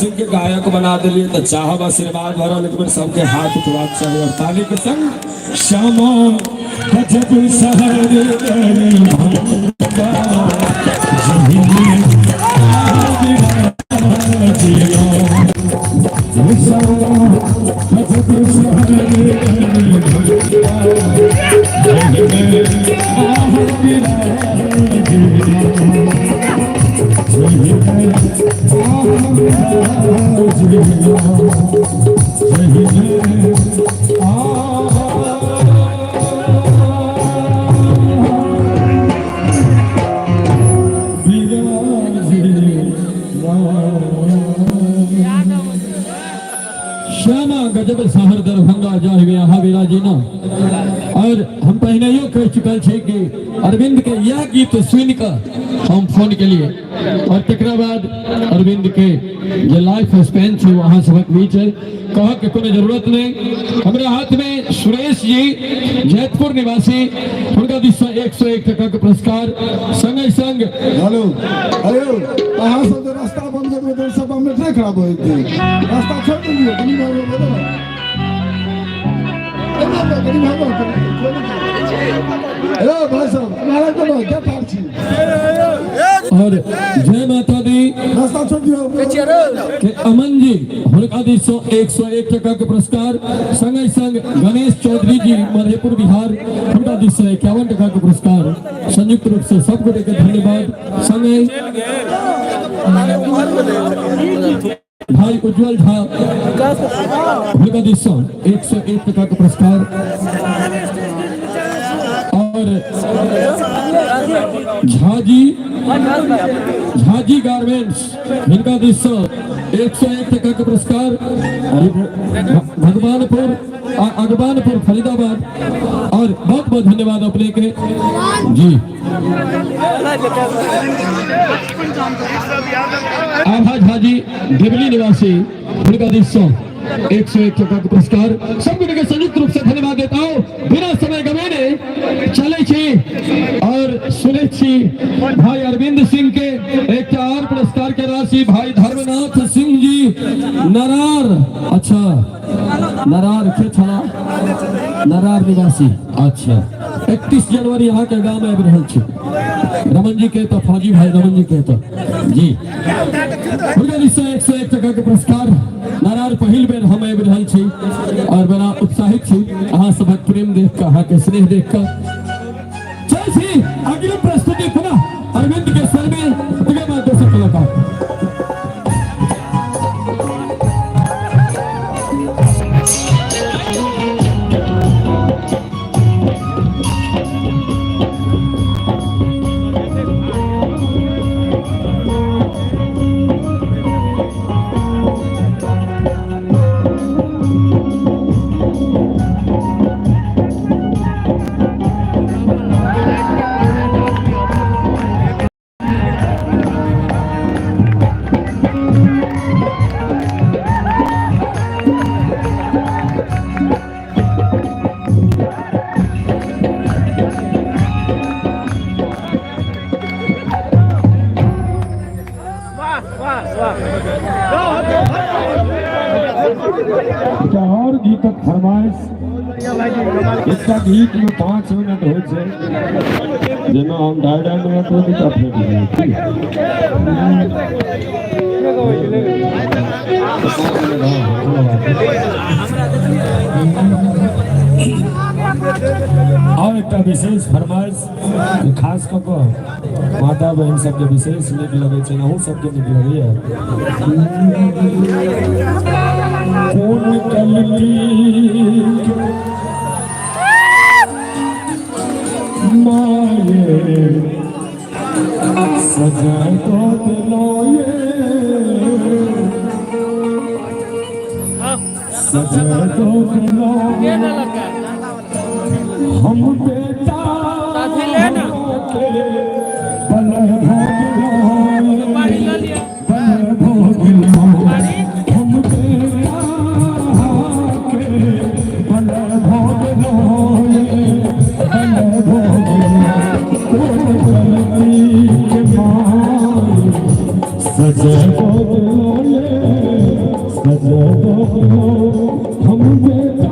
सिंह के गायक बना दिलिए तो चाहब आशीर्वाद भरल एक बेर सबके हाथ उठवा चाहिए और ताली के संग श्यामा गजब शहर श्यामा गजब शहर दरभंगा जाहिबे अहाँ विराजी ना। और हम पहले यो कह चुकल छे कि अरविंद के यह गीत सुन कर हम फोन के लिए और तकरा बाद अरविंद के जो लाइफ स्पेन छे वहाँ सबक बीच है कह के कोनो जरूरत नहीं। हमारे हाथ में सुरेश जी जैतपुर निवासी उनका 101 टका के पुरस्कार संग संग हेलो हेलो कहाँ सब रास्ता बंद कर दो सब हमने ट्रैक खराब हो गई रास्ता छोड़ दियो कहीं ना हेलो भाई साहब हमारा तो क्या पार छी और जय माता दी रास्ता छोड़ दियो के अमन जी हुनका 101 टका के पुरस्कार संग संग गणेश चौधरी जी मधेपुर बिहार हुनका 251 टका के पुरस्कार संयुक्त रूप से सबको के धन्यवाद। संग भाई उज्जवल झा हुनका 101 टका का पुरस्कार और झाजी गारमेंट्स इनका 101 टका का पुरस्कार भगवानपुर फरीदाबाद और बहुत बहुत धन्यवाद अपने के जी। आभा झाजी देवली निवासी उनका 101 टका का पुरस्कार सबको के संयुक्त रूप से धन्यवाद देता हूँ। बिना समय गवाए चले छी और सुने छी भाई अरविंद सिंह के एक और पुरस्कार के राशि भाई धर्मनाथ सिंह जी नरार नरार के छला नरार निवासी 31 जनवरी यहाँ के गाँव में रहल छी रमन जी के तो फौजी भाई रमन जी के तो जी 101 टका के पुरस्कार नारार पहिल बेर हम आबि रहल छी और बड़ा उत्साहित छी अहाँ सबक प्रेम देख कर अहाँ के स्नेह देख कर चल छी अगली प्रस्तुति पुनः अरविंद के स्वर में अगले बार दोस्तों कलाकार और गीतक फरमाइश इसका गीत में 5 मिनट हो जाए जिसमें हम 2.5 मिनट में गीत और एक विशेष फरमाइश खास कर माता बहन सबके विशेष नीक लगे छै अहूँ सबके नीक लगैया कौन कलती माये सजा को दिलाए सजा को दिलाए हम बेटा सजा को हम बेटा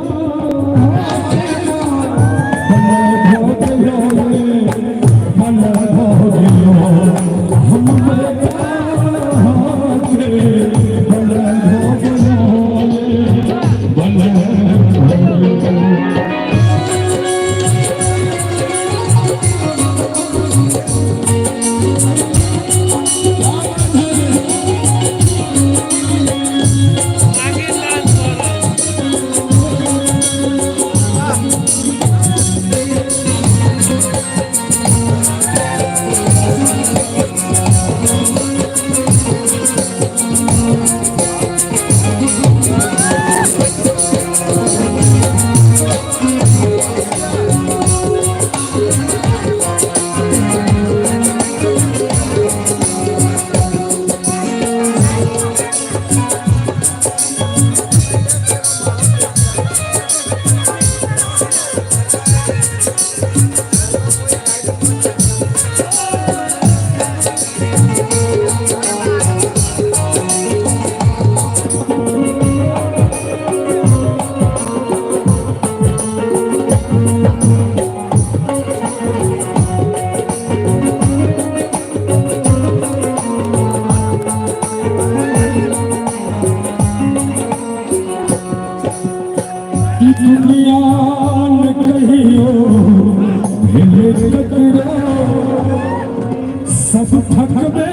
सब थकबे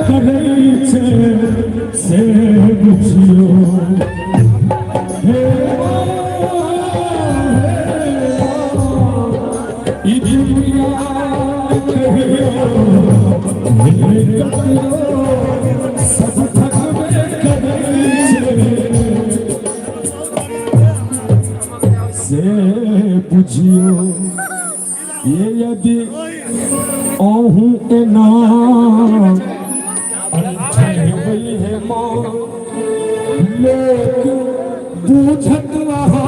करे से बुझियो हे ई दुनिया कहियो सब थकबे करे से बुझियो ये यदि आहू एना वही है माँ लोग बूझत रहा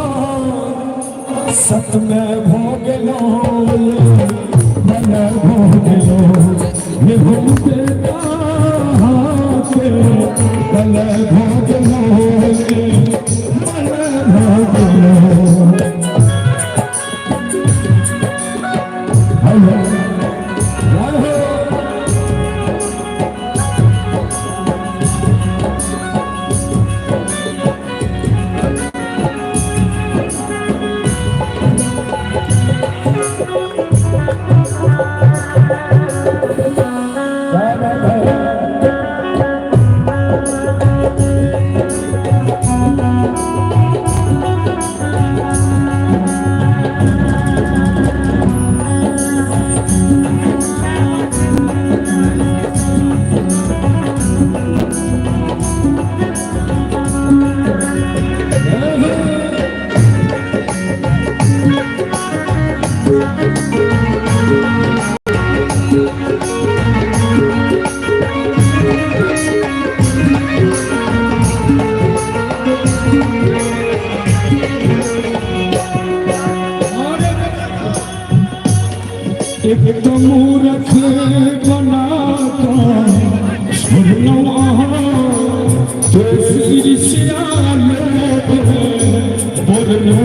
सत में भोगलो मन भोगलो ये हम बेटा के बल भोगलो मन भोगलो एक तो मूर्ख बनाता सुनो तो ईर्ष्याले बोलना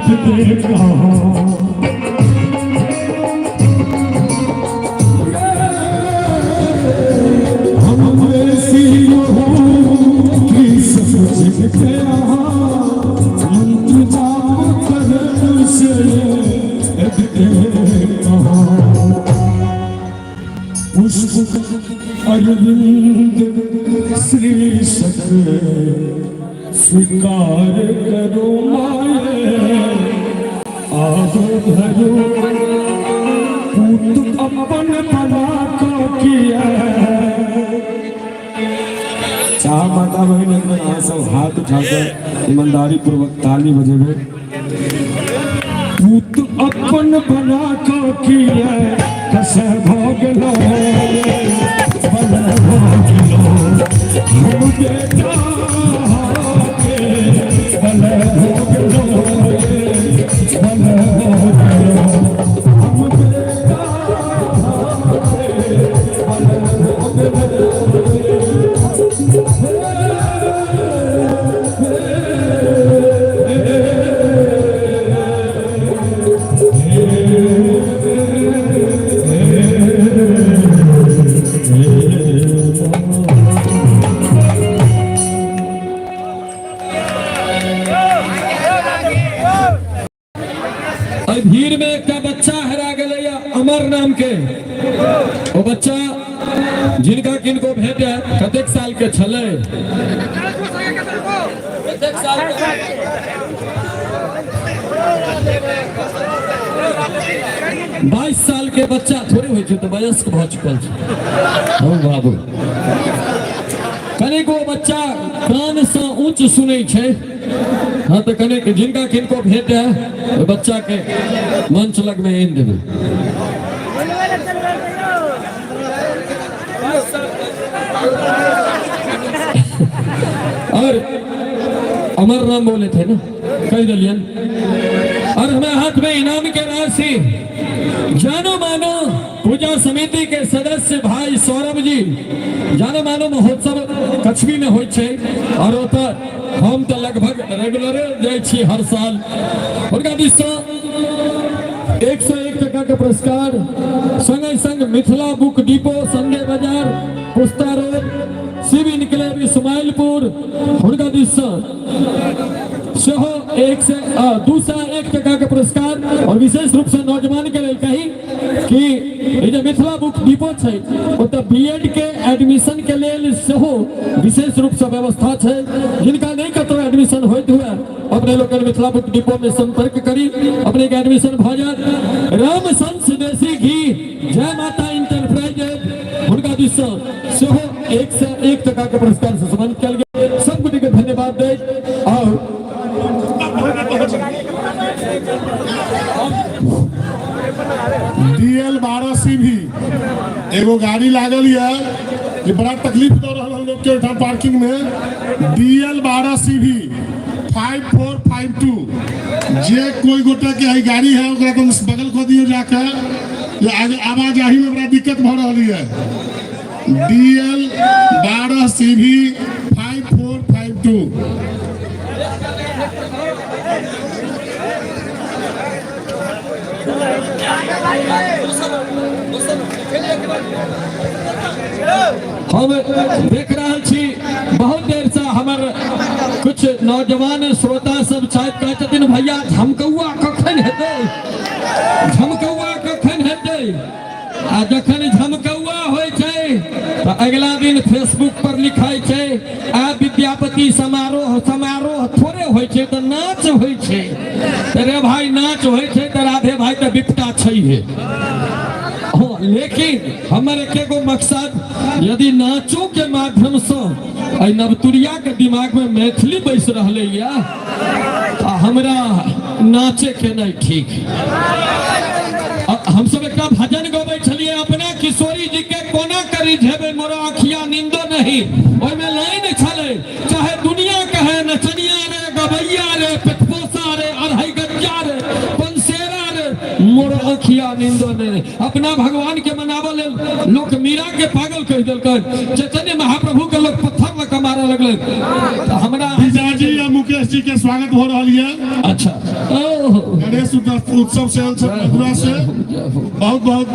हाथ देखा हम ऐसी की समझ गया मंत्र जाप कर से पुष्प अरविंद श्री सत्य स्वीकार करो माये आदो धरो पूत अपन बना को किया। चाह माता बहन यहाँ सब हाथ उठाकर ईमानदारी पूर्वक ताली बजेबे। पूत अपन बना को किया कसे भोगलो बल भोगलो हम बेटा बल भोगलो बल भोगलो हम बेटा बल भीड़ में एक बच्चा हरा गया अमर नाम के वो बच्चा जिनका किनको भेटे कतेक साल के छले 22 साल के बच्चा थोड़े हो तो वयस्क भ चुकल बाबू कने को बच्चा कान से ऊंच सुनै छै। हाँ तो कने जिनका किनको भेंट है बच्चा के मंच लग में आन देवे। और अमर नाम बोले थे ना कह दिलियन और हमें हाथ में इनाम के राशि जानो मानो पूजा समिति के सदस्य भाई सौरभ जी जानो मानो महोत्सव कछवी में होय छै और हम तो लगभग रेगुलर जाय छी हर साल उनका दिस 101 टका के पुरस्कार संगे संग मिथिला बुक डिपो संडे बाजार पुस्ता रोड शिव इनकलेब इस्माइलपुर उनका दिस सेहो 201 टका के पुरस्कार और विशेष रूप से नौजवान के लिए कही कि जो मिथिला बुक डिपो है ओत बीएड के एडमिशन के लिए सेहो विशेष रूप से व्यवस्था है। जिनका नहीं कतो एडमिशन होते हुए अपने लोग मिथिला बुक डिपो में संपर्क करी अपने के एडमिशन भ जाए। राम संस देसी घी जय माता इंटरप्राइजेज उनका दिस सेहो 101 टका के पुरस्कार से सम्मानित किया गया। सब गोटे के धन्यवाद दे और DL 12 CV एगो गाड़ी लागल है ये बड़ा तकलीफ दे रहा लोग के उठा पार्किंग में। DL 12 CV 5452 जे कोई गोटा के है गाड़ी है ओकरा तुम बगल खो दियो जाकर ये आवाज आही में बड़ा दिक्कत भ रही है। DL 12 CV 5452 हम देख रहा छी बहुत देर से हमार कुछ नौजवान श्रोता सब शायद कहते भैया झमकौआ कखन हेतै झमकौआ कखन हेतै आ जखन झमकौआ होइ छै तो अगला दिन फेसबुक पर लिखाई छै आ विद्यापति समारोह समारोह थोड़े होइ छै तो नाच होइ छै। रे भाई नाच होइ छै तो राधे भाई तो बिपटा छै। हाँ, लेकिन हमारे एक मकसद यदि नाचो के माध्यम से नवतुरिया के दिमाग में मैथिली बैस रही है हमरा नाचे के नहीं ठीक। हम सब एक भजन गवे छलिए अपना किशोरी जी के कोना करी झेबे मोरा अखिया नींदो नहीं ओमे लाइन छले चाहे दुनिया कहे नचनिया रे गवैया रे पितपोसा रे अढ़ाई गज्जा रे पंसेरा रे मोर अखिया नींदो नहीं। अपना भगवान के मनावल लोग मीरा के पागल कह दिलक चैतन्य महाप्रभु के लोग पत्थर लगा मारे लगल। हमरा जी या मुकेश जी के स्वागत हो रहा है। अच्छा गणेश उत्सव से मधुरा से बहुत बहुत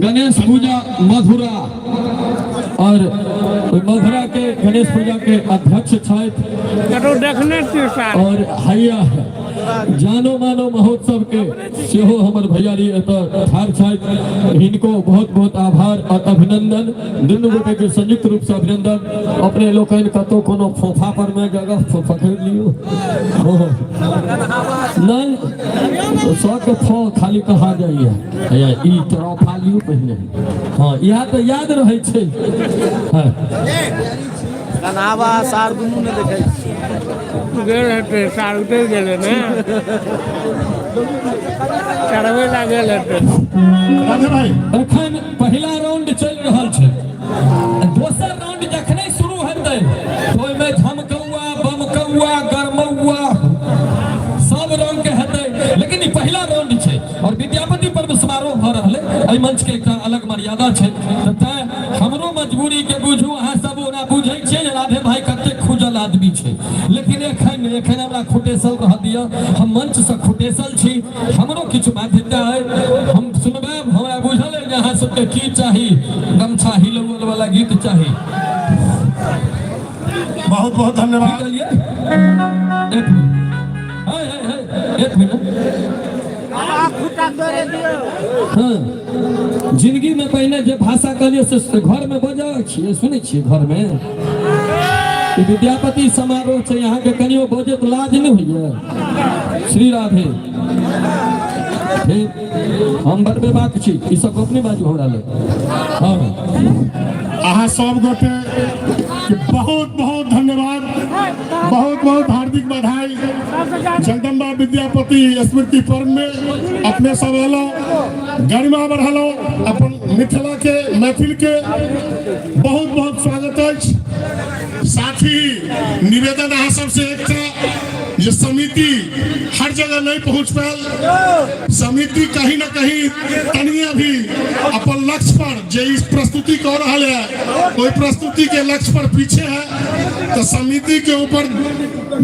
गणेश पूजा मधुरा और मधुरा के गणेश पूजा के अध्यक्ष और हैया जानो मानो महोत्सव के सेहो हमर भैयारी ठार इनको बहुत बहुत आभार और अभिनंदन दुनू गोटे के संयुक्त रूप से अभिनंदन। अपने लोग कतो कोनो फोफा पर में जगह पकड़ लियो नहीं सौ के फो खाली कहा जाइए ई तरफा लियो पहले हाँ यहाँ तो याद रहे छे कनावा सार दुनू ने देखे गेल हटे सार उतर गेले ने चढ़वे लागल हटे राधे भाई एखन पहिला राउंड चल रहल छै दोसर राउंड जखने शुरू हेतै ओइ में धमकौआ बमकौआ गरमौआ सब रंग के हेतै लेकिन ई पहिला राउंड छै और विद्यापति पर्व समारोह भ रहलै एहि मंच के एकटा अलग मर्यादा छै तैं हमरो मजबूरी के बुझू अहाँ सब ओना बुझै छियै जे राधे भाई कते खुजल आदमी छै लेकिन एखन हमरा खुटेसल रह दिया हम मंच से खुटेसल छी हमरो किछु बाध्यता है हम सुनबे हमरा बुझल है जे अहाँ सबके की चाही गमछा हिलवल वाला गीत चाही बहुत बहुत धन्यवाद एक मिनट हाँ जिंदगी में पहले जो भाषा कहलिए से घर में बजा छिए सुने छिए घर में विद्यापति समारोह से यहाँ के कनियो बजे तो लाज नहीं हुई श्री राधे हम बड़बे बात छी ई सब अपने बाजू हो रहा हाँ अहाँ सब गोटे के बहुत बहुत धन्यवाद बहुत बहुत हार्दिक बधाई जगदम्बा विद्यापति स्मृति पर्व में अपने सब एलो गरिमा बढ़लो अपन मिथिला के मैथिल के बहुत बहुत स्वागत अछि साथ ही निवेदन अहाँ सबसे एक जो समिति हर जगह नहीं पहुंच पाल समिति कहीं ना कहीं तनिया भी अपन लक्ष्य पर जो इस प्रस्तुति कर रहा है कोई प्रस्तुति के लक्ष्य पर पीछे है तो समिति के ऊपर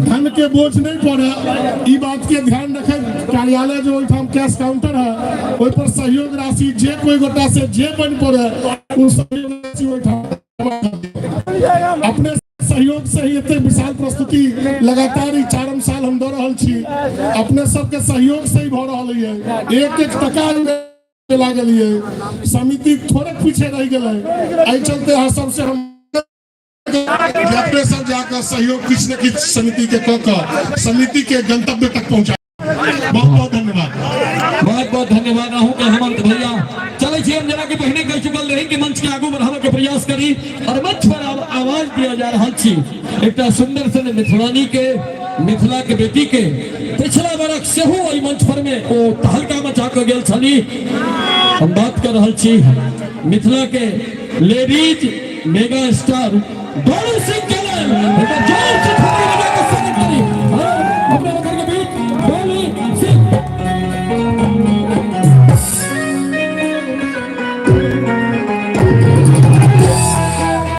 धन के बोझ नहीं पड़े ई बात के ध्यान रखे कार्यालय जो कैश काउंटर है वही पर सहयोग राशि जे कोई गोटा से जे बन पड़े उन सहयोग राशि अपने सहयोग से ही इतने विशाल प्रस्तुति लगातार ही 4 साल हम दे रहल छी अपने सबके सहयोग से ही भ रहल है एक टका लागल है समिति थोड़े पीछे रह गए आई चलते हैं सबसे हम अपने सब जाकर सहयोग किसी न किसी समिति के समिति के गंतव्य तक पहुंचा बहुत बहुत धन्यवाद बहुत बहुत धन्यवाद आहू के हेमंत भैया चले छी हम जना के पहले कह चुकल रही कि मंच के आगू बढ़ावे के प्रयास करी और मंच पर आवाज दिया जा रहा छी एकटा सुंदर सन मिथिलानी के मिथिला के बेटी के पिछला बरख सेहो ओई मंच पर में ओ तहलका मचा के गेल छली हम बात कर रहल छी मिथिला के ladies mega star Doru Singh के नाम